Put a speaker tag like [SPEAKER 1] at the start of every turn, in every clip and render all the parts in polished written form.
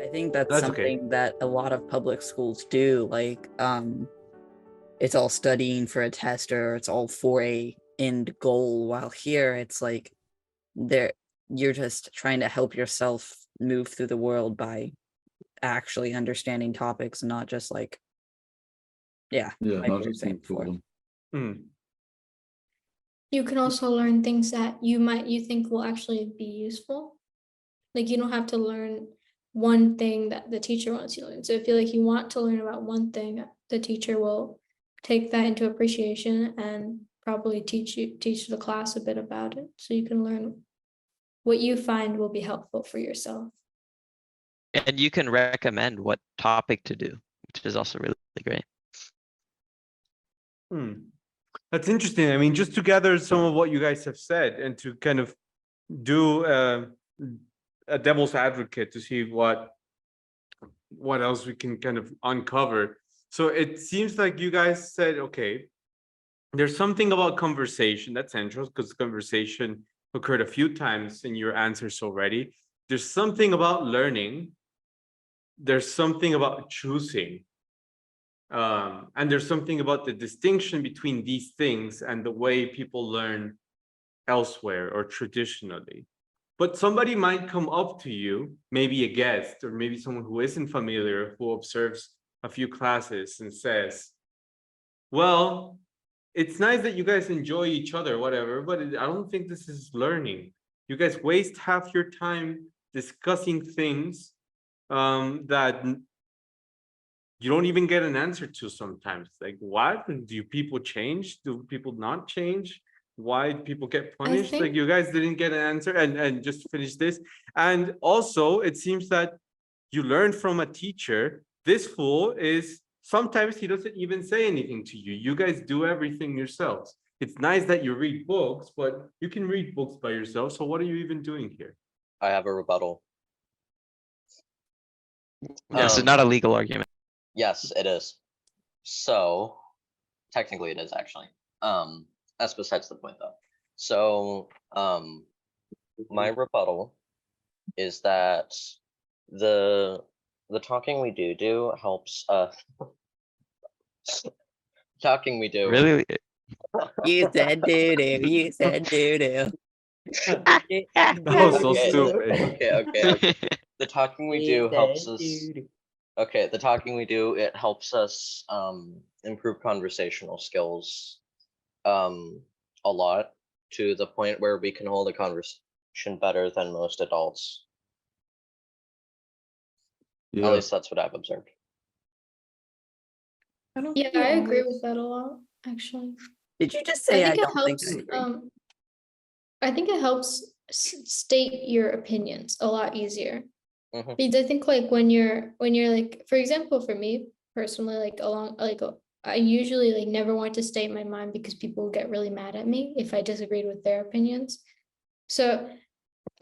[SPEAKER 1] I think that's
[SPEAKER 2] That's okay.
[SPEAKER 1] something that a lot of public schools do. Like, it's all studying for a test or it's all for a end goal. While here, it's like there you're just trying to help yourself move through the world by actually understanding topics, not just like, yeah,
[SPEAKER 3] Yeah,
[SPEAKER 1] like
[SPEAKER 3] not
[SPEAKER 1] you were
[SPEAKER 3] just
[SPEAKER 1] saying before.
[SPEAKER 3] them.
[SPEAKER 2] Hmm.
[SPEAKER 4] You can also learn things that you think will actually be useful. Like you don't have to learn one thing that the teacher wants you to learn. So if you like you want to learn about one thing, the teacher will take that into appreciation and probably teach the class a bit about it. So you can learn what you find will be helpful for yourself.
[SPEAKER 5] And you can recommend what topic to do, which is also really great.
[SPEAKER 2] That's interesting. I mean, just to gather some of what you guys have said and to kind of do a devil's advocate to see what else we can kind of uncover. So it seems like you guys said, okay, there's something about conversation that's central because conversation occurred a few times in your answers already. There's something about learning. There's something about choosing. And there's something about the distinction between these things and the way people learn elsewhere or traditionally. But somebody might come up to you, maybe a guest or maybe someone who isn't familiar, who observes a few classes and says, well, it's nice that you guys enjoy each other, whatever, but I don't think this is learning. You guys waste half your time discussing things that you don't even get an answer to sometimes. Like, what? Do people change? Do people not change? Why do people get punished? Like, you guys didn't get an answer. And just to finish this. And also, it seems that you learned from a teacher. This fool is sometimes he doesn't even say anything to you. You guys do everything yourselves. It's nice that you read books, but you can read books by yourself. So what are you even doing here?
[SPEAKER 6] I have a rebuttal.
[SPEAKER 5] This is not a legal argument.
[SPEAKER 6] Yes, it is. So technically it is actually. That's besides the point though. So my rebuttal is that the talking we do helps talking we do.
[SPEAKER 5] Really?
[SPEAKER 1] You said doo-doo, you said doo-doo.
[SPEAKER 2] That was so
[SPEAKER 6] Okay,
[SPEAKER 2] stupid.
[SPEAKER 6] Okay. The talking we do helps us.
[SPEAKER 1] doo-doo.
[SPEAKER 6] Okay, the talking we do, it helps us improve conversational skills a lot, to the point where we can hold a conversation better than most adults. At
[SPEAKER 3] Yeah,
[SPEAKER 6] least that's what I've observed.
[SPEAKER 4] Yeah, I agree with that a lot, actually.
[SPEAKER 1] Did you just say I
[SPEAKER 4] think it
[SPEAKER 1] don't think
[SPEAKER 4] helps.
[SPEAKER 1] I agree?
[SPEAKER 4] I think it helps state your opinions a lot easier.
[SPEAKER 6] Mhm.
[SPEAKER 4] Because I think like when you're like, for example, for me personally, I usually like never want to state my mind because people get really mad at me if I disagreed with their opinions. So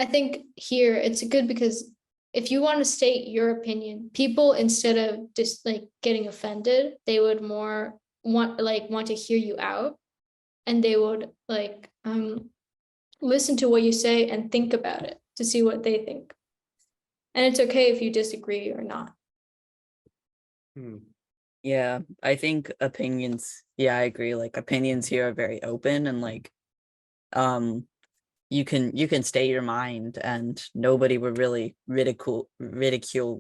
[SPEAKER 4] I think here it's good because if you want to state your opinion, people, instead of just like getting offended, they would more want to hear you out, and they would like listen to what you say and think about it to see what they think. And it's okay if you disagree or not.
[SPEAKER 1] Yeah, I think opinions, yeah, I agree. Like opinions here are very open and like you can state your mind and nobody would really ridicule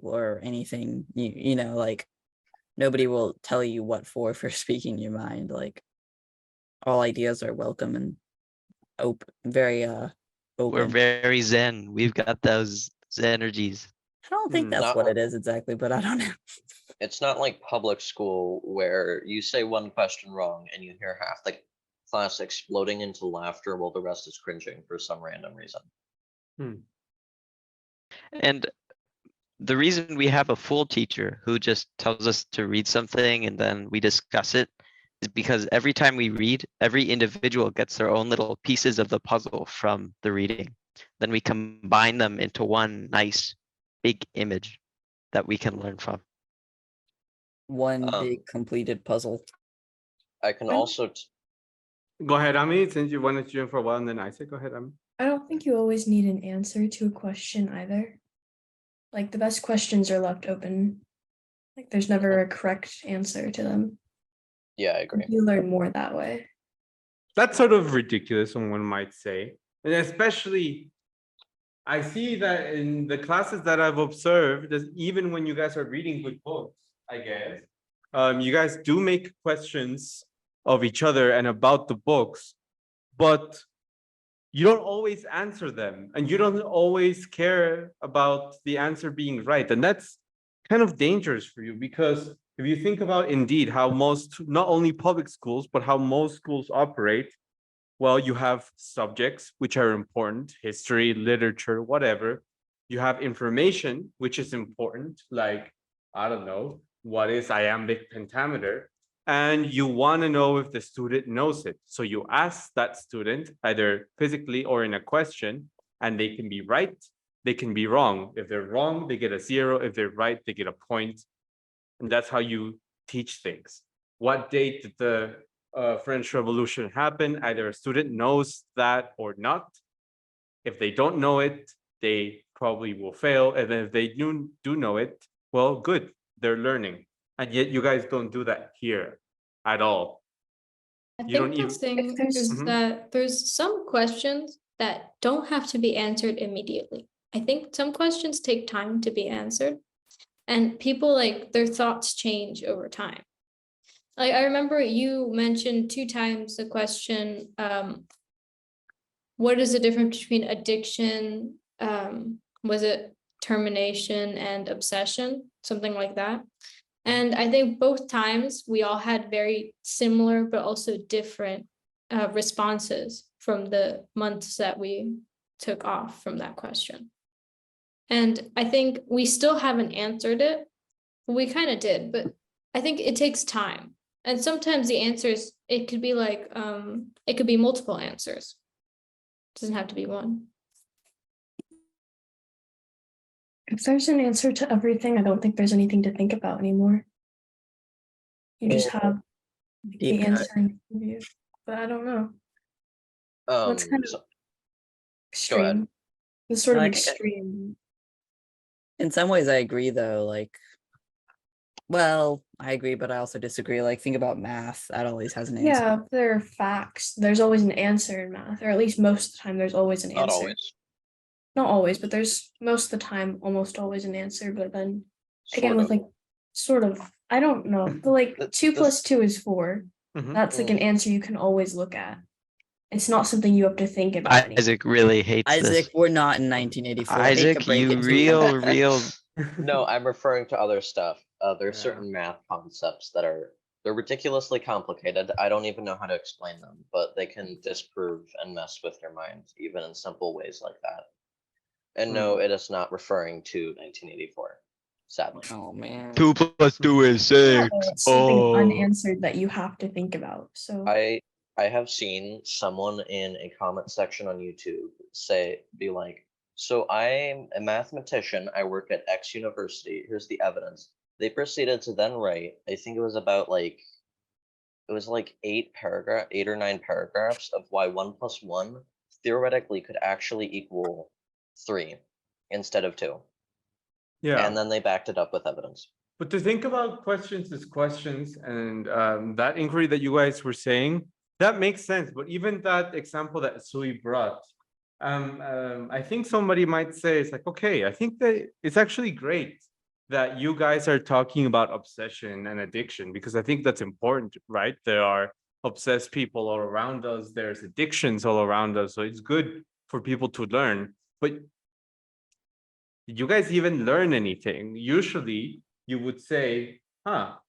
[SPEAKER 1] or anything. You know, like nobody will tell you what for speaking your mind. Like all ideas are welcome and open, very
[SPEAKER 5] We're
[SPEAKER 1] open.
[SPEAKER 5] very zen. We've got those energies.
[SPEAKER 1] I don't think that's
[SPEAKER 6] Not
[SPEAKER 1] what
[SPEAKER 6] like-
[SPEAKER 1] it is exactly, but I don't know.
[SPEAKER 6] It's not like public school where you say one question wrong and you hear half the class exploding into laughter while the rest is cringing for some random reason.
[SPEAKER 5] And the reason we have a full teacher who just tells us to read something and then we discuss it is because every time we read, every individual gets their own little pieces of the puzzle from the reading. Then we combine them into one nice big image that we can learn from.
[SPEAKER 1] One big completed puzzle.
[SPEAKER 6] I can also
[SPEAKER 2] Go ahead, Ami, since you wanted to join for a while, and then I said, go ahead, Ami.
[SPEAKER 7] I don't think you always need an answer to a question either.
[SPEAKER 3] Like the best questions are left open. Like there's never a correct answer to them.
[SPEAKER 6] Yeah, I agree.
[SPEAKER 3] You learn more that way.
[SPEAKER 2] That's sort of ridiculous, one might say. And especially, I see that in the classes that I've observed, even when you guys are reading good books, I guess, you guys do make questions of each other and about the books, but you don't always answer them, and you don't always care about the answer being right. And that's kind of dangerous for you, because if you think about indeed how most, not only public schools, but how most schools operate, well, you have subjects which are important, history, literature, whatever. You have information, which is important, like, I don't know, what is iambic pentameter? And you want to know if the student knows it. So you ask that student, either physically or in a question, and they can be right, they can be wrong. If they're wrong, they get a 0. If they're right, they get a point. And that's how you teach things. What date did the French Revolution happen? Either a student knows that or not. If they don't know it, they probably will fail. And then if they do know it, well, good, they're learning. And yet you guys don't do that here at all.
[SPEAKER 4] I
[SPEAKER 2] You don't
[SPEAKER 4] think the
[SPEAKER 2] even-
[SPEAKER 4] thing
[SPEAKER 3] there's-
[SPEAKER 4] is
[SPEAKER 2] Mhm.
[SPEAKER 4] that there's some questions that don't have to be answered immediately. I think some questions take time to be answered, and people like their thoughts change over time. Like I remember you mentioned 2 times the question, what is the difference between addiction, was it termination and obsession, something like that. And I think both times we all had very similar but also different responses from the months that we took off from that question. And I think we still haven't answered it. We kind of did, but I think it takes time. And sometimes the answers, it could be like, it could be multiple answers. It doesn't have to be one.
[SPEAKER 3] If there's an answer to everything, I don't think there's anything to think about anymore. You just have the
[SPEAKER 1] Deep cut.
[SPEAKER 3] answer in front of you. But I don't know. That's kind of
[SPEAKER 6] So-
[SPEAKER 3] extreme. It's sort of
[SPEAKER 1] Like,
[SPEAKER 3] extreme.
[SPEAKER 1] In some ways, I agree, though. Like, well, I agree, but I also disagree. Like, think about math. That always has an answer.
[SPEAKER 3] Yeah, if there are facts. There's always an answer in math, or at least most of the time there's always an
[SPEAKER 6] Not
[SPEAKER 3] answer.
[SPEAKER 6] always.
[SPEAKER 3] Not always, but there's most of the time almost always an answer. But then again,
[SPEAKER 6] Sort
[SPEAKER 3] with
[SPEAKER 6] of.
[SPEAKER 3] like sort of, I don't know. But like
[SPEAKER 6] Th-
[SPEAKER 3] 2 plus
[SPEAKER 6] this-
[SPEAKER 3] 2 is 4.
[SPEAKER 2] Mhm.
[SPEAKER 3] That's like an answer you can always look at. It's not something you have to think about. anymore.
[SPEAKER 5] Isaac really hates
[SPEAKER 1] Isaac,
[SPEAKER 5] this.
[SPEAKER 1] we're not in 1984. I hate to
[SPEAKER 5] Isaac,
[SPEAKER 1] break
[SPEAKER 5] you
[SPEAKER 1] it to you.
[SPEAKER 5] real.
[SPEAKER 6] No, I'm referring to other stuff. There's
[SPEAKER 2] Yeah.
[SPEAKER 6] certain math concepts that they're ridiculously complicated. I don't even know how to explain them, but they can disprove and mess with your mind, even in simple ways like that. And no, it is not referring to 1984, sadly.
[SPEAKER 1] Oh man.
[SPEAKER 5] 2 plus 2 is
[SPEAKER 3] Yeah,
[SPEAKER 5] 6.
[SPEAKER 3] but it's something
[SPEAKER 5] Oh.
[SPEAKER 3] unanswered that you have to think about. So
[SPEAKER 6] I have seen someone in a comment section on YouTube be like, so I'm a mathematician, I work at X university, here's the evidence. They proceeded to then write, I think it was about like, it was like 8 or 9 paragraphs of why 1 plus 1 theoretically could actually equal 3 instead of 2.
[SPEAKER 2] Yeah.
[SPEAKER 6] And then they backed it up with evidence.
[SPEAKER 2] But to think about questions as questions, and that inquiry that you guys were saying, that makes sense. But even that example that Sui brought, I think somebody might say, it's like, okay, I think that it's actually great that you guys are talking about obsession and addiction, because I think that's important, right? There are obsessed people all around us. There's addictions all around us. So it's good for people to learn. But did you guys even learn anything? Usually you would say,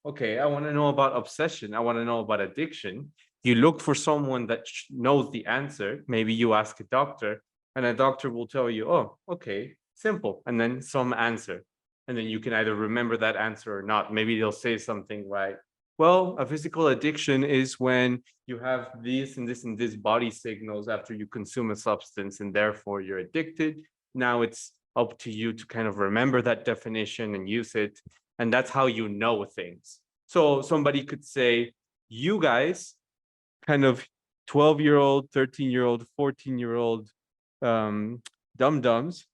[SPEAKER 2] okay, I want to know about obsession. I want to know about addiction. You look for someone that knows the answer. Maybe you ask a doctor, and a doctor will tell you, oh, okay, simple. And then some answer. And then you can either remember that answer or not. Maybe they'll say something like, well, a physical addiction is when you have this and this and this body signals after you consume a substance, and therefore you're addicted. Now it's up to you to kind of remember that definition and use it. And that's how you know things. So somebody could say, you guys, kind of 12-year-old, 13-year-old, 14-year-old dum-dums,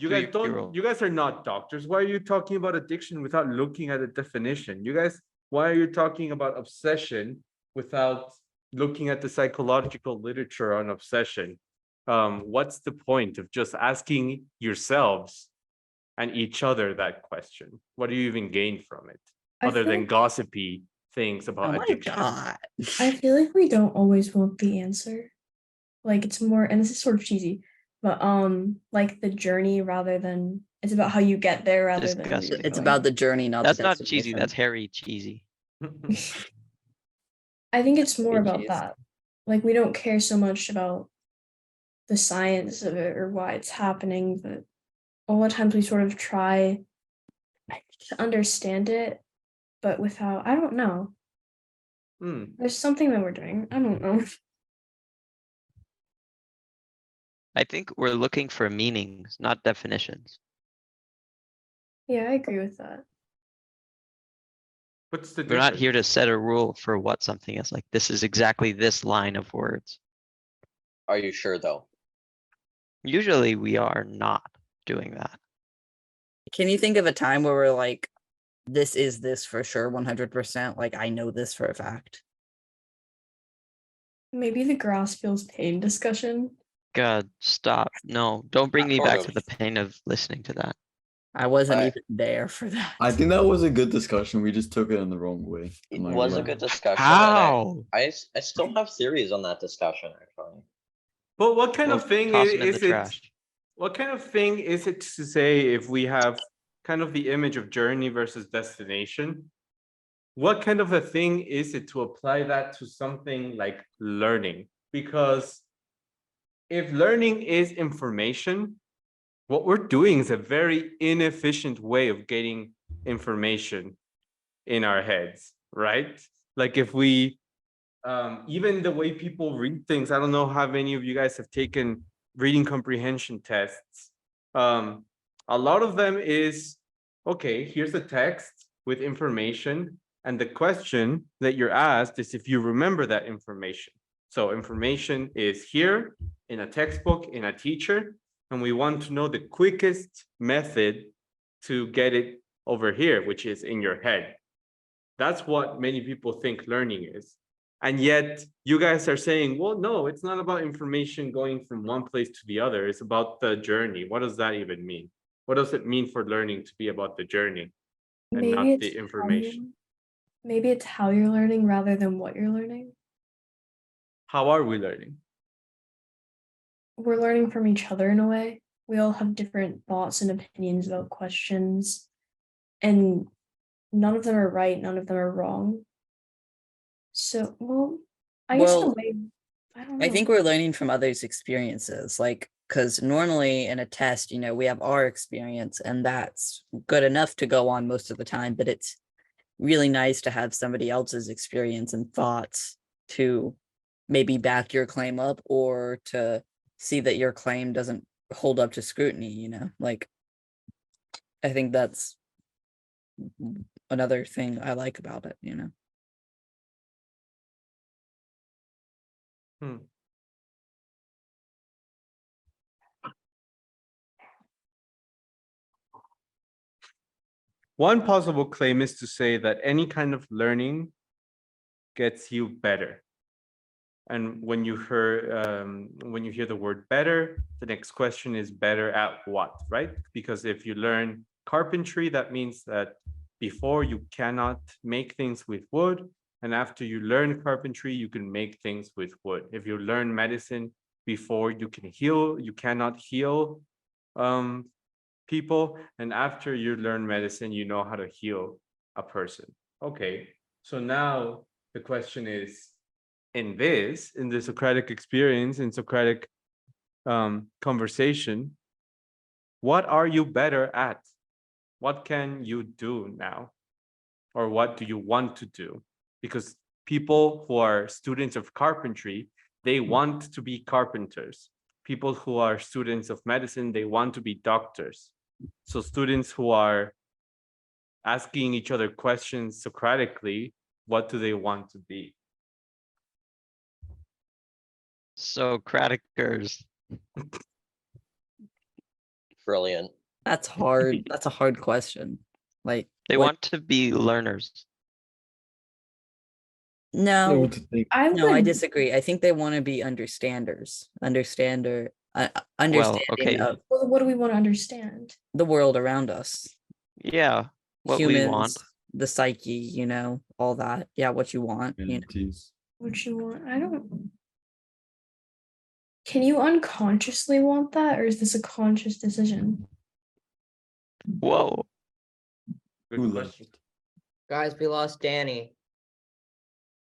[SPEAKER 2] You guys don't,
[SPEAKER 5] 3-year-old.
[SPEAKER 2] you guys are not doctors. Why are you talking about addiction without looking at a definition? You guys, why are you talking about obsession without looking at the psychological literature on obsession? What's the point of just asking yourselves and each other that question? What do you even gain from it?
[SPEAKER 3] I
[SPEAKER 2] Other
[SPEAKER 3] feel
[SPEAKER 2] than
[SPEAKER 3] like-
[SPEAKER 2] gossipy things
[SPEAKER 1] Oh
[SPEAKER 2] about
[SPEAKER 1] my
[SPEAKER 2] addiction?
[SPEAKER 1] god.
[SPEAKER 3] I feel like we don't always want the answer. Like it's more, and this is sort of cheesy, but like the journey rather than it's about how you get there rather than where
[SPEAKER 5] Disgusting.
[SPEAKER 3] you're
[SPEAKER 1] It's
[SPEAKER 3] going.
[SPEAKER 1] about the journey, not
[SPEAKER 5] That's
[SPEAKER 1] the
[SPEAKER 5] not cheesy,
[SPEAKER 1] destination.
[SPEAKER 5] that's hairy cheesy.
[SPEAKER 3] I think it's more
[SPEAKER 1] Big
[SPEAKER 3] about
[SPEAKER 1] cheese.
[SPEAKER 3] that. Like we don't care so much about the science of it or why it's happening, but a lot of times we sort of try to understand it, but without, I don't know.
[SPEAKER 2] Hmm.
[SPEAKER 3] There's something that we're doing. I don't know.
[SPEAKER 5] I think we're looking for meanings, not definitions.
[SPEAKER 3] Yeah, I agree with that.
[SPEAKER 2] What's the
[SPEAKER 5] We're not
[SPEAKER 2] difference?
[SPEAKER 5] here to set a rule for what something is, like, this is exactly this line of words.
[SPEAKER 6] Are you sure though?
[SPEAKER 5] Usually we are not doing that.
[SPEAKER 1] Can you think of a time where we're like, this is this for sure, 100%? Like, I know this for a fact.
[SPEAKER 3] Maybe the grass feels pain discussion.
[SPEAKER 5] God, stop. No, don't bring me
[SPEAKER 6] Sort
[SPEAKER 5] back
[SPEAKER 6] of.
[SPEAKER 5] to the pain of listening to that.
[SPEAKER 1] I wasn't
[SPEAKER 6] I-
[SPEAKER 1] even there for that.
[SPEAKER 7] I think that was a good discussion. We just took it in the wrong way.
[SPEAKER 6] It
[SPEAKER 7] I'm not
[SPEAKER 6] was a
[SPEAKER 7] gonna
[SPEAKER 6] good
[SPEAKER 7] lie.
[SPEAKER 6] discussion.
[SPEAKER 5] How?
[SPEAKER 6] I still have theories on that discussion, actually.
[SPEAKER 2] But what kind
[SPEAKER 5] Well,
[SPEAKER 2] of thing
[SPEAKER 5] toss 'em in the
[SPEAKER 2] is it?
[SPEAKER 5] trash.
[SPEAKER 2] What kind of thing is it to say if we have kind of the image of journey versus destination? What kind of a thing is it to apply that to something like learning? Because if learning is information, what we're doing is a very inefficient way of getting information in our heads, right? Like if we, even the way people read things, I don't know how many of you guys have taken reading comprehension tests. A lot of them is, okay, here's a text with information, and the question that you're asked is if you remember that information. So information is here in a textbook, in a teacher, and we want to know the quickest method to get it over here, which is in your head. That's what many people think learning is. And yet you guys are saying, well, no, it's not about information going from one place to the other. It's about the journey. What does that even mean? What does it mean for learning to be about the journey and
[SPEAKER 3] Maybe
[SPEAKER 2] not
[SPEAKER 3] it's
[SPEAKER 2] the
[SPEAKER 3] how
[SPEAKER 2] information?
[SPEAKER 3] maybe it's how you're learning rather than what you're learning.
[SPEAKER 2] How are we learning?
[SPEAKER 3] We're learning from each other in a way. We all have different thoughts and opinions about questions, and none of them are right, none of them are wrong. So, well, I guess in a
[SPEAKER 1] Well,
[SPEAKER 3] way, I don't know.
[SPEAKER 1] I think we're learning from others' experiences, like, because normally in a test, we have our experience, and that's good enough to go on most of the time, but it's really nice to have somebody else's experience and thoughts to maybe back your claim up or to see that your claim doesn't hold up to scrutiny, like, I think that's another thing I like about it.
[SPEAKER 2] Hmm. One possible claim is to say that any kind of learning gets you better. And when you hear the word better, the next question is better at what, right? Because if you learn carpentry, that means that before you cannot make things with wood, and after you learn carpentry, you can make things with wood. If you learn medicine before you can heal, you cannot heal people, and after you learn medicine, you know how to heal a person. Okay, so now the question is, in the Socratic experience, in Socratic conversation, what are you better at? What can you do now? Or what do you want to do? Because people who are students of carpentry, they want to be carpenters. People who are students of medicine, they want to be doctors. So students who are asking each other questions Socratically, what do they want to be?
[SPEAKER 5] Socraticers.
[SPEAKER 6] Brilliant.
[SPEAKER 1] That's hard. That's a hard question. Like
[SPEAKER 5] They
[SPEAKER 1] what?
[SPEAKER 5] want to be learners.
[SPEAKER 7] They
[SPEAKER 1] No,
[SPEAKER 7] want to think.
[SPEAKER 3] I
[SPEAKER 1] no, I
[SPEAKER 3] would
[SPEAKER 1] disagree. I think they want to be understanders,
[SPEAKER 5] Well,
[SPEAKER 1] understanding
[SPEAKER 5] okay,
[SPEAKER 1] of
[SPEAKER 3] what do we want to understand?
[SPEAKER 1] the world around us,
[SPEAKER 5] yeah, what we want.
[SPEAKER 1] humans, the psyche, all that. Yeah, what you want,
[SPEAKER 7] Communities.
[SPEAKER 3] What you want? I don't. Can you unconsciously want that, or is this a conscious decision?
[SPEAKER 5] Whoa,
[SPEAKER 7] Who
[SPEAKER 2] Good
[SPEAKER 7] left?
[SPEAKER 2] question.
[SPEAKER 8] Guys, we lost Danny.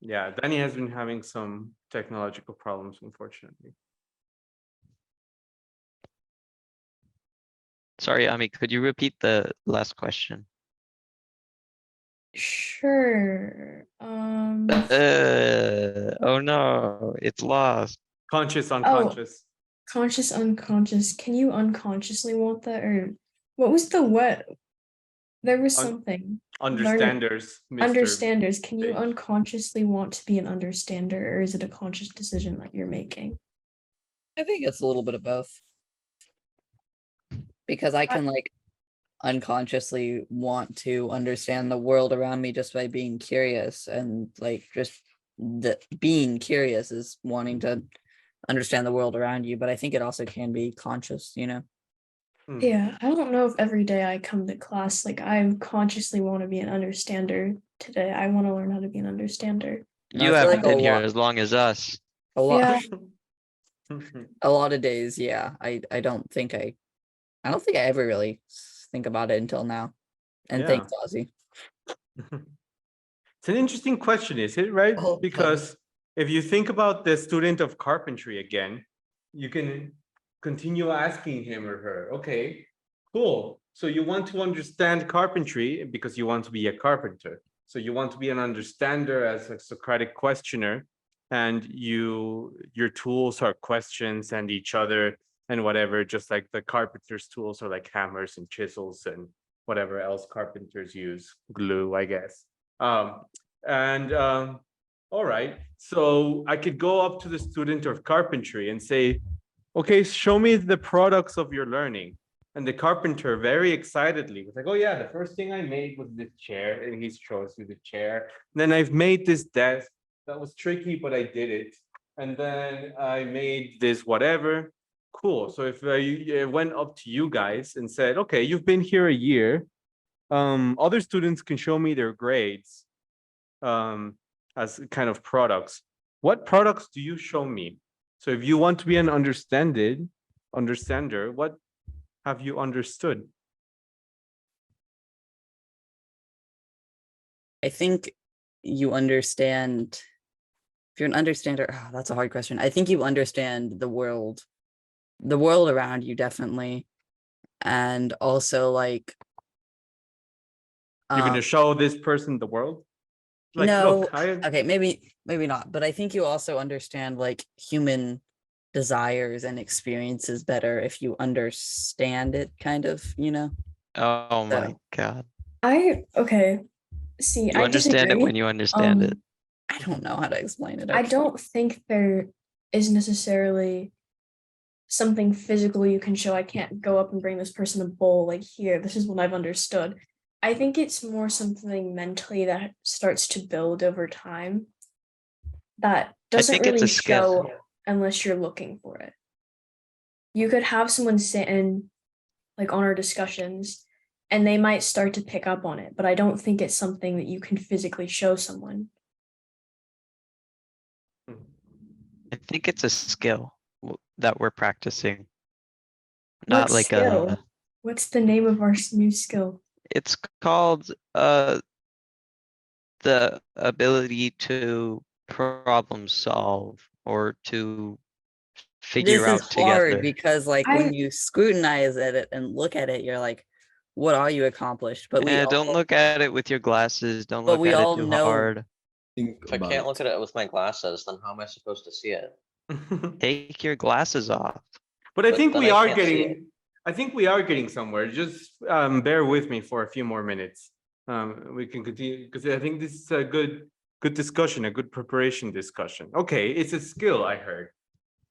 [SPEAKER 2] Yeah, Danny has been having some technological problems, unfortunately.
[SPEAKER 5] sorry, Ami, could you repeat the last question?
[SPEAKER 3] Sure.
[SPEAKER 5] Oh no, it's lost.
[SPEAKER 2] Conscious, unconscious.
[SPEAKER 3] Conscious, unconscious. Can you unconsciously want that, or what was the what? There was
[SPEAKER 2] Un-
[SPEAKER 3] something.
[SPEAKER 2] Understanders, Mr.
[SPEAKER 3] Understanders. Can you
[SPEAKER 2] Page.
[SPEAKER 3] unconsciously want to be an understander, or is it a conscious decision that you're making?
[SPEAKER 1] I think it's a little bit of both. Because I can like unconsciously want to understand the world around me just by being curious, and like just the being curious is wanting to understand the world around you, but I think it also can be conscious.
[SPEAKER 2] Hmm.
[SPEAKER 3] Yeah, I don't know if every day I come to class, like I consciously want to be an understander today. I want to learn how to be an understander.
[SPEAKER 1] No,
[SPEAKER 5] You
[SPEAKER 1] I feel
[SPEAKER 5] haven't
[SPEAKER 1] like
[SPEAKER 5] been here as long as us.
[SPEAKER 1] a lot
[SPEAKER 3] Yeah.
[SPEAKER 1] a lot of days, yeah. I don't think I ever really think about it until now. And
[SPEAKER 2] Yeah.
[SPEAKER 1] thanks, Ozzy.
[SPEAKER 2] It's an interesting question, is it, right?
[SPEAKER 1] Oh,
[SPEAKER 2] Because if you think about the student of carpentry again, you can continue asking him or her, okay, cool. So you want to understand carpentry because you want to be a carpenter. So you want to be an understander as a Socratic questioner, and your tools are questions and each other and whatever, just like the carpenter's tools are like hammers and chisels and whatever else carpenters use, glue, I guess. All right, so I could go up to the student of carpentry and say, okay, show me the products of your learning. And the carpenter very excitedly was like, oh yeah, the first thing I made was this chair, and he shows you the chair. And then I've made this desk. That was tricky, but I did it. And then I made this whatever. Cool. So if I went up to you guys and said, okay, you've been here a year. Other students can show me their grades as kind of products. What products do you show me? So if you want to be an understander, what have you understood?
[SPEAKER 1] I think you understand. If you're an understander, that's a hard question. I think you understand the world around you, definitely. And also like
[SPEAKER 2] You're gonna show this person the world? Like,
[SPEAKER 1] no,
[SPEAKER 2] look,
[SPEAKER 1] okay, maybe not, but I think you also understand like human desires and experiences better if you understand it, kind of.
[SPEAKER 5] Oh my
[SPEAKER 1] So,
[SPEAKER 5] god.
[SPEAKER 3] Okay. See,
[SPEAKER 5] You
[SPEAKER 3] I
[SPEAKER 5] understand it
[SPEAKER 3] disagree.
[SPEAKER 5] when you understand it.
[SPEAKER 1] I don't know how to explain it.
[SPEAKER 3] I
[SPEAKER 1] actually.
[SPEAKER 3] don't think there is necessarily something physical you can show. I can't go up and bring this person a bowl like, here, this is what I've understood. I think it's more something mentally that starts to build over time that doesn't
[SPEAKER 5] think it's
[SPEAKER 3] really
[SPEAKER 5] a skill.
[SPEAKER 3] show unless you're looking for it. You could have someone sit in like on our discussions and they might start to pick up on it, but I don't think it's something that you can physically show someone.
[SPEAKER 5] I think it's a skill that we're practicing.
[SPEAKER 3] What
[SPEAKER 5] Not like
[SPEAKER 3] skill? What's the name of our new skill?
[SPEAKER 5] it's called the ability to problem solve or to figure
[SPEAKER 1] This is
[SPEAKER 5] out
[SPEAKER 1] hard
[SPEAKER 5] together.
[SPEAKER 1] because like when you scrutinize at it and look at it, you're like, what are you accomplished? But we
[SPEAKER 5] Don't
[SPEAKER 1] all,
[SPEAKER 5] look at it with your glasses. Don't
[SPEAKER 1] but
[SPEAKER 5] look
[SPEAKER 1] we
[SPEAKER 5] at it
[SPEAKER 1] all
[SPEAKER 5] too
[SPEAKER 1] know
[SPEAKER 5] hard.
[SPEAKER 7] Think
[SPEAKER 6] If I
[SPEAKER 7] about
[SPEAKER 6] can't
[SPEAKER 7] it.
[SPEAKER 6] look at it with my glasses, then how am I supposed to see it?
[SPEAKER 5] Take your glasses off.
[SPEAKER 2] But I
[SPEAKER 6] But
[SPEAKER 2] think
[SPEAKER 6] then
[SPEAKER 2] we
[SPEAKER 6] I
[SPEAKER 2] are
[SPEAKER 6] can't see
[SPEAKER 2] getting, I think we are getting somewhere. Just bear with me for a few more minutes. We can continue because I think this is a good discussion, a good preparation discussion. Okay, it's a skill, I heard.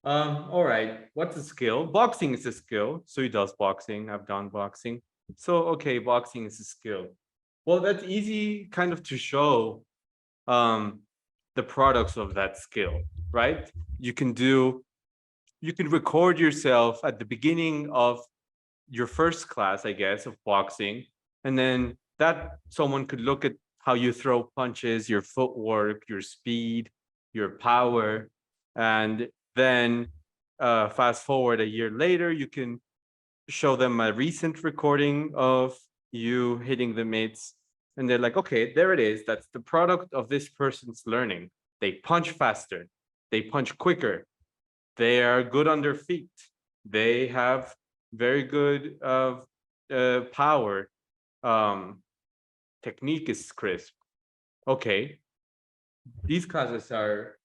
[SPEAKER 2] All right. What's a skill? Boxing is a skill. So he does boxing. I've done boxing. So okay, boxing is a skill. Well, that's easy kind of to show the products of that skill, right? You can record yourself at the beginning of your first class, I guess, of boxing, and then that someone could look at how you throw punches, your footwork, your speed, your power, and then fast forward a year later, you can show them a recent recording of you hitting the mitts, and they're like, okay, there it is. That's the product of this person's learning. They punch faster, they punch quicker, they are good on their feet, they have very good power, technique is crisp. Okay, these classes are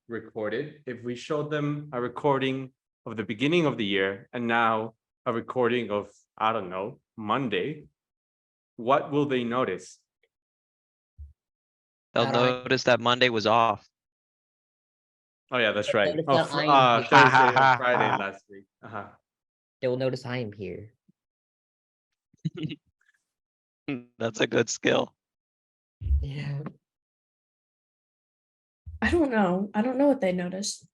[SPEAKER 2] recorded. If we showed them a recording of the beginning of the year and now a recording of, I don't know, Monday, what will they notice?
[SPEAKER 5] They'll
[SPEAKER 8] That I-
[SPEAKER 5] notice that Monday was off.
[SPEAKER 2] Oh yeah, that's right.
[SPEAKER 8] notice
[SPEAKER 2] Oh,
[SPEAKER 8] that I am here.
[SPEAKER 2] Thursday and Friday last week.
[SPEAKER 8] They will notice I am here.
[SPEAKER 5] That's a good skill.
[SPEAKER 8] Yeah.
[SPEAKER 3] I don't know. I don't know what they noticed.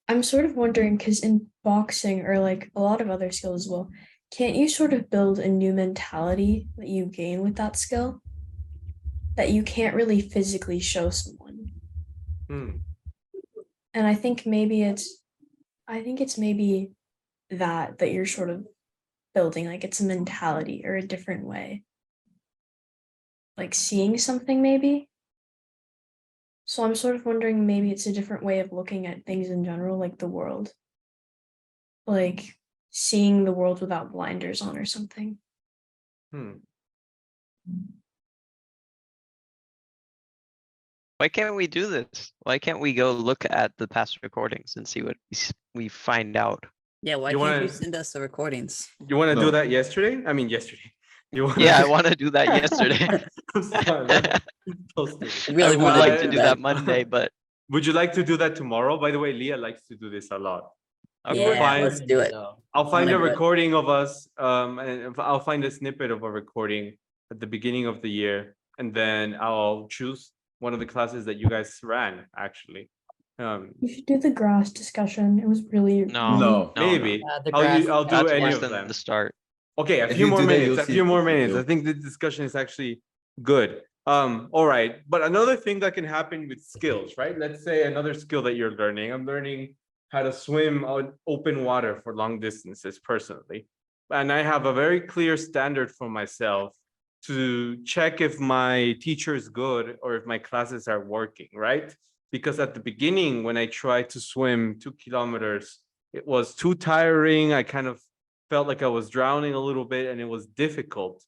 [SPEAKER 3] I'm sort of wondering because in boxing or like a lot of other skills as well, can't you sort of build a new mentality that you gain with that skill that you can't really physically show someone? And I think it's maybe that you're sort of building, like it's a mentality or a different way. Like seeing something maybe. So I'm sort of wondering maybe it's a different way of looking at things in general, like the world. Like seeing the world without blinders on or something.
[SPEAKER 5] Why can't we do this? Why can't we go look at the past recordings and see what we find out?
[SPEAKER 1] Yeah, why
[SPEAKER 2] You
[SPEAKER 1] can't you
[SPEAKER 2] wanna-
[SPEAKER 1] send us the recordings?
[SPEAKER 2] You want to
[SPEAKER 7] No.
[SPEAKER 2] do that yesterday? I mean, yesterday. You wanna
[SPEAKER 5] Yeah, I
[SPEAKER 2] do-
[SPEAKER 5] want to do that yesterday.
[SPEAKER 2] I'm sorry, that's so stupid.
[SPEAKER 1] I really
[SPEAKER 5] I would
[SPEAKER 1] wanted
[SPEAKER 5] like
[SPEAKER 1] to
[SPEAKER 5] to
[SPEAKER 1] do
[SPEAKER 5] do
[SPEAKER 1] that.
[SPEAKER 5] that Monday, but
[SPEAKER 2] Would you like to do that tomorrow? By the way, Leah likes to do this a lot.
[SPEAKER 5] okay.
[SPEAKER 1] Yeah,
[SPEAKER 2] fine.
[SPEAKER 1] let's do it.
[SPEAKER 2] I'll find a
[SPEAKER 1] Wanna do it.
[SPEAKER 2] recording of us, and I'll find a snippet of a recording at the beginning of the year, and then I'll choose one of the classes that you guys ran, actually.
[SPEAKER 3] You should do the grass discussion. It was really
[SPEAKER 5] No.
[SPEAKER 7] No.
[SPEAKER 2] Maybe.
[SPEAKER 8] The
[SPEAKER 2] I'll
[SPEAKER 8] grass-
[SPEAKER 2] do
[SPEAKER 5] That's
[SPEAKER 2] any
[SPEAKER 5] worse
[SPEAKER 2] of
[SPEAKER 5] than
[SPEAKER 2] them.
[SPEAKER 5] the start.
[SPEAKER 2] Okay, a
[SPEAKER 7] If
[SPEAKER 2] few
[SPEAKER 7] you
[SPEAKER 2] more
[SPEAKER 7] do that,
[SPEAKER 2] minutes,
[SPEAKER 7] you'll
[SPEAKER 2] a
[SPEAKER 7] see
[SPEAKER 2] few
[SPEAKER 7] the
[SPEAKER 2] more
[SPEAKER 7] video.
[SPEAKER 2] minutes. I think the discussion is actually good. All right. But another thing that can happen with skills, right? Let's say another skill that you're learning. I'm learning how to swim on open water for long distances personally. And I have a very clear standard for myself to check if my teacher is good or if my classes are working, right? Because at the beginning, when I tried to swim 2 kilometers, it was too tiring. I kind of felt like I was drowning a little bit and it was difficult.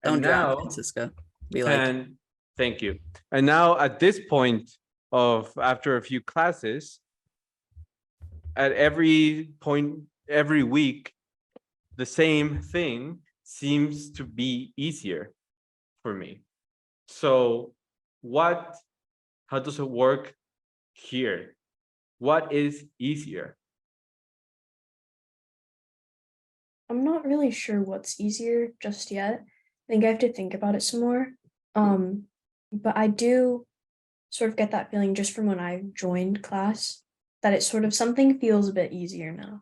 [SPEAKER 1] Don't
[SPEAKER 2] And
[SPEAKER 1] drown,
[SPEAKER 2] now,
[SPEAKER 1] Francisco. We like you.
[SPEAKER 2] and thank you. And now at this point of after a few classes, at every point, every week, the same thing seems to be easier for me. So how does it work here? What is easier?
[SPEAKER 3] I'm not really sure what's easier just yet. I think I have to think about it some more. But I do sort of get that feeling just from when I joined class that it's sort of something feels a bit easier now.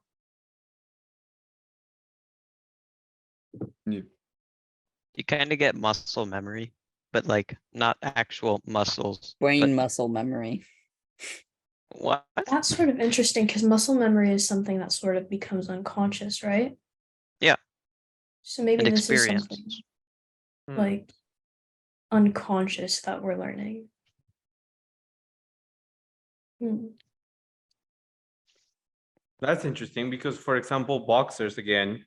[SPEAKER 5] You kind of get muscle memory, but like not actual muscles.
[SPEAKER 1] Brain muscle memory.
[SPEAKER 5] What?
[SPEAKER 3] That's sort of interesting because muscle memory is something that sort of becomes unconscious, right?
[SPEAKER 5] Yeah.
[SPEAKER 3] So maybe
[SPEAKER 5] And
[SPEAKER 3] this is something
[SPEAKER 5] experience.
[SPEAKER 3] like unconscious that we're learning.
[SPEAKER 2] That's interesting because, for example, boxers, again,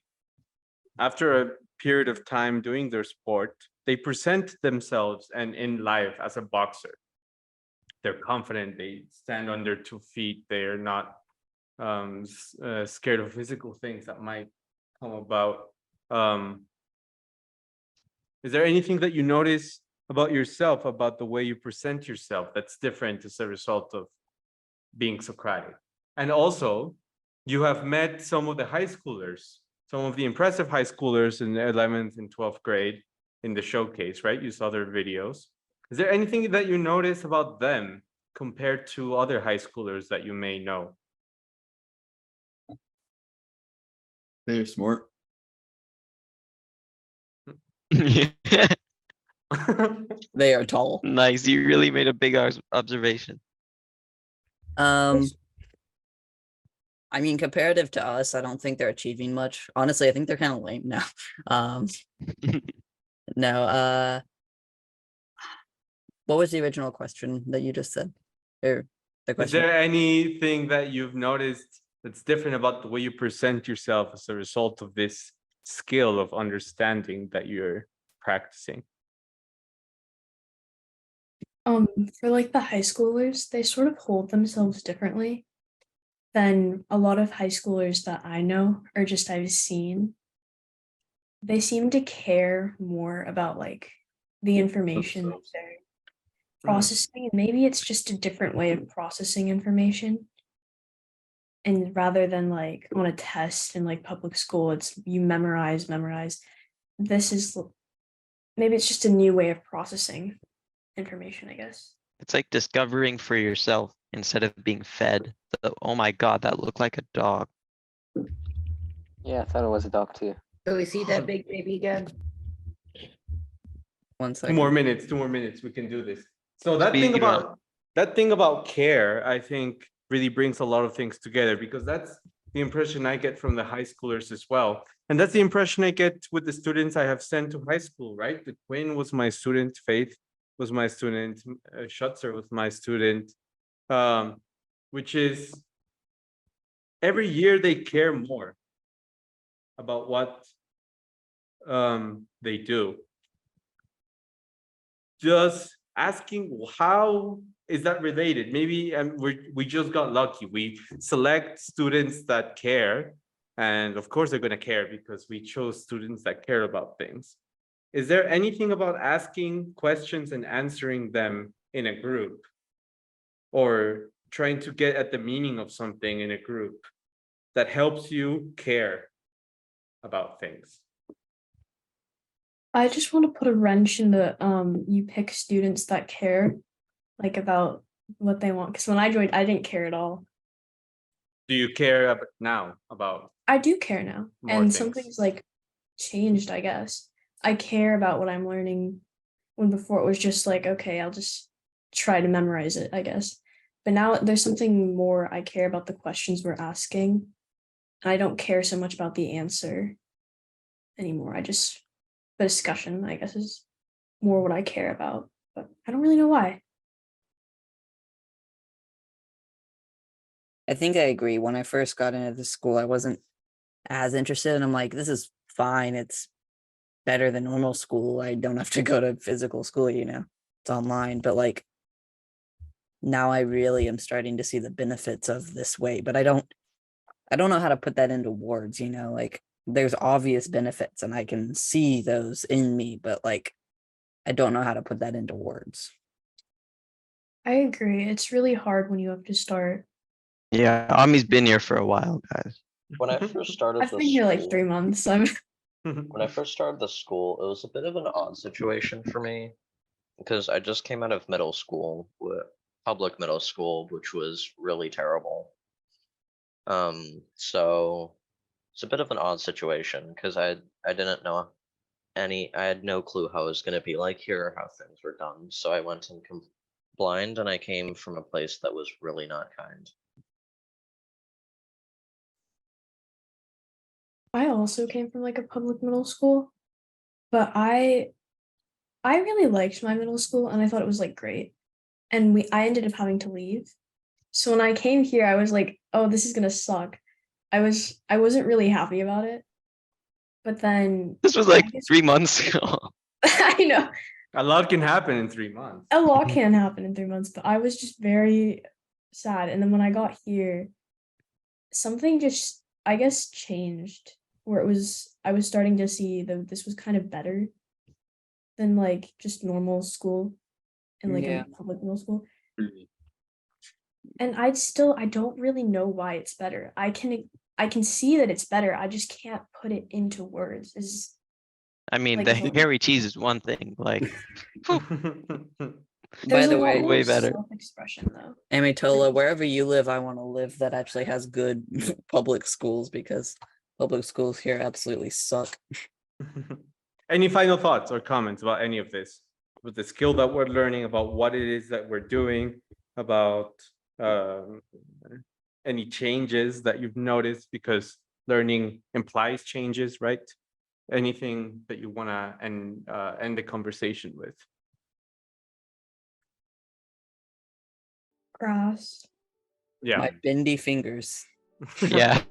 [SPEAKER 2] after a period of time doing their sport, they present themselves and in life as a boxer. They're confident, they stand on their 2 feet, they're not scared of physical things that might come about. Is there anything that you notice about yourself, about the way you present yourself, that's different as a result of being Socratic? And also, you have met some of the high schoolers, some of the impressive high schoolers in the 11th and 12th grade in the showcase, right? You saw their videos. Is there anything that you notice about them compared to other high schoolers that you may know?
[SPEAKER 7] They're smart.
[SPEAKER 1] They are tall.
[SPEAKER 5] Nice, you really made a big observation.
[SPEAKER 1] I mean, comparative to us, I don't think they're achieving much. Honestly, I think they're kind of lame now. No, what was the original question that you just said? Or the
[SPEAKER 2] Is
[SPEAKER 1] question?
[SPEAKER 2] there anything that you've noticed that's different about the way you present yourself as a result of this skill of understanding that you're practicing?
[SPEAKER 3] For like the high schoolers, they sort of hold themselves differently than a lot of high schoolers that I know or just I've seen. They seem to care more about like the information that they're processing, and maybe it's just a different way of processing information. And rather than like on a test in like public school, it's you memorize. This is maybe it's just a new way of processing information, I guess.
[SPEAKER 5] It's like discovering for yourself instead of being fed. Oh my God, that looked like a dog.
[SPEAKER 9] Yeah, I thought it was a dog too.
[SPEAKER 8] So we see that big baby again.
[SPEAKER 1] 1
[SPEAKER 2] 2
[SPEAKER 1] second.
[SPEAKER 2] more minutes, 2 more minutes, we can do this. So that
[SPEAKER 5] Speed
[SPEAKER 2] thing about care, I think really brings a lot of things together, because that's the impression I get from the high schoolers as well. And that's the impression I get with the students I have sent to high school, right? The Quinn was my student, Faith was my student, Schutzer was my student, which is every year they care more about what they do. Just asking, how is that related? Maybe we just got lucky. We select students that care, and of course they're going to care because we chose students that care about things. Is there anything about asking questions and answering them in a group, or trying to get at the meaning of something in a group, that helps you care about things?
[SPEAKER 3] I just want to put a wrench in the you pick students that care like about what they want, because when I joined I didn't care at all.
[SPEAKER 2] Do you care now about
[SPEAKER 3] I do care now,
[SPEAKER 2] more
[SPEAKER 3] and
[SPEAKER 2] things?
[SPEAKER 3] something's like changed, I guess. I care about what I'm learning, when before it was just like, okay, I'll just try to memorize it, I guess. But now there's something more. I care about the questions we're asking. I don't care so much about the answer anymore. The discussion, I guess, is more what I care about, but I don't really know why.
[SPEAKER 1] I think I agree. When I first got into the school, I wasn't as interested, and I'm like, this is fine. It's better than normal school. I don't have to go to physical school, it's online. But like now I really am starting to see the benefits of this way, but I don't know how to put that into words, like there's obvious benefits and I can see those in me, but like I don't know how to put that into words.
[SPEAKER 3] I agree. It's really hard when you have to start.
[SPEAKER 5] Yeah, Ami's been here for a while, guys.
[SPEAKER 6] When I first started
[SPEAKER 3] I've
[SPEAKER 6] the
[SPEAKER 3] been here like
[SPEAKER 6] school-
[SPEAKER 3] 3 months. I'm
[SPEAKER 6] When I first started the school, it was a bit of an odd situation for me, because I just came out of middle school, public middle school, which was really terrible. So it's a bit of an odd situation, because I didn't know I had no clue how it was going to be like here, or how things were done. So I went in blind, and I came from a place that was really not kind.
[SPEAKER 3] I also came from like a public middle school, but I really liked my middle school and I thought it was like great. And I ended up having to leave. So when I came here, I was like, oh, this is gonna suck. I wasn't really happy about it. But then
[SPEAKER 5] This was like
[SPEAKER 3] I guess
[SPEAKER 5] 3 months ago.
[SPEAKER 3] I know
[SPEAKER 2] A lot can happen in 3 months.
[SPEAKER 3] a lot can happen in 3 months, but I was just very sad. And then when I got here, something just, I guess, changed, where I was starting to see that this was kind of better than like just normal school and like
[SPEAKER 1] Yeah.
[SPEAKER 3] a public middle school. And I don't really know why it's better. I can see that it's better. I just can't put it into words.
[SPEAKER 5] I mean,
[SPEAKER 3] Like,
[SPEAKER 5] the
[SPEAKER 3] so-
[SPEAKER 5] hairy cheese is one thing, like,
[SPEAKER 1] By
[SPEAKER 3] There's
[SPEAKER 1] the
[SPEAKER 3] a lot
[SPEAKER 1] way,
[SPEAKER 3] more
[SPEAKER 5] way better.
[SPEAKER 3] self-expression though.
[SPEAKER 1] Amitola, wherever you live, I want to live that actually has good public schools, because public schools here absolutely suck.
[SPEAKER 2] Any final thoughts or comments about any of this? With the skill that we're learning, about what it is that we're doing, about any changes that you've noticed, because learning implies changes, right? Anything that you want to end the conversation with?
[SPEAKER 3] Grass.
[SPEAKER 2] Yeah.
[SPEAKER 1] My bendy fingers.
[SPEAKER 5] yeah.